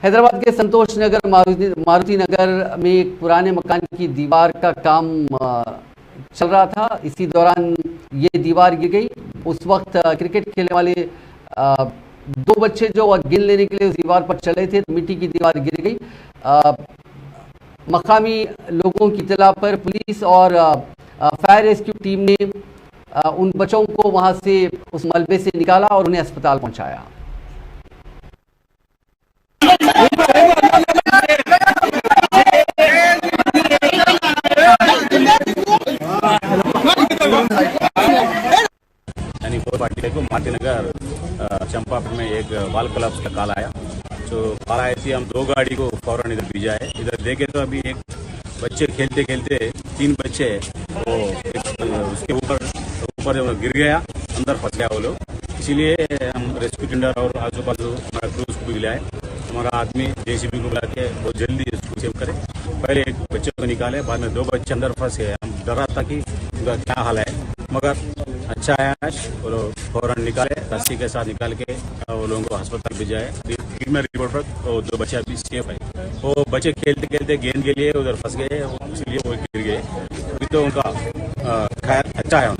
हैदराबाद के संतोष नगर मारुति नगर में एक पुराने मकान की दीवार का काम चल रहा था। इसी दौरान ये दीवार गिर गई। उस वक्त क्रिकेट खेलने वाले दो बच्चे जो गेंद लेने के लिए उस दीवार पर चले थे तो मिट्टी की दीवार गिर गई। मकामी लोगों की इत्तला पर पुलिस और फायर रेस्क्यू टीम ने उन बच्चों को वहां से उस मलबे से निकाला और उन्हें अस्पताल पहुंचाया। यानी 4 पार्टी को मारुति नगर चंपापुर में एक बाल क्लब का कॉल आया। तो कॉल आए थे, हम 2 गाड़ी को फौरन इधर भेजा है। इधर देखे तो अभी एक बच्चे खेलते खेलते 3 बच्चे वो उसके ऊपर गिर गया, अंदर फंस गया वो लोग। इसीलिए हम रेस्क्यू टेंडर और आजू बाजू हमारा क्रूज को भी बुलाए। हमारा आदमी जेसीबी को बुला के बहुत जल्दी इसको सेव करे। पहले एक बच्चे को निकाले, बाद में 2 बच्चे अंदर फंस गए। हम डरा था कि उनका क्या हाल है, मगर अच्छा है। वो लोग फौरन निकाले, रस्सी के साथ निकाल के वो लोगों को अस्पताल भेजाए। ट्रीटमेंट रिपोर्ट पर वो 2 बच्चे अभी सेफ है। वो बच्चे खेलते खेलते गेंद के लिए उधर फंस गए, इसलिए वो गिर गए। अभी तो उनका खैर अच्छा है।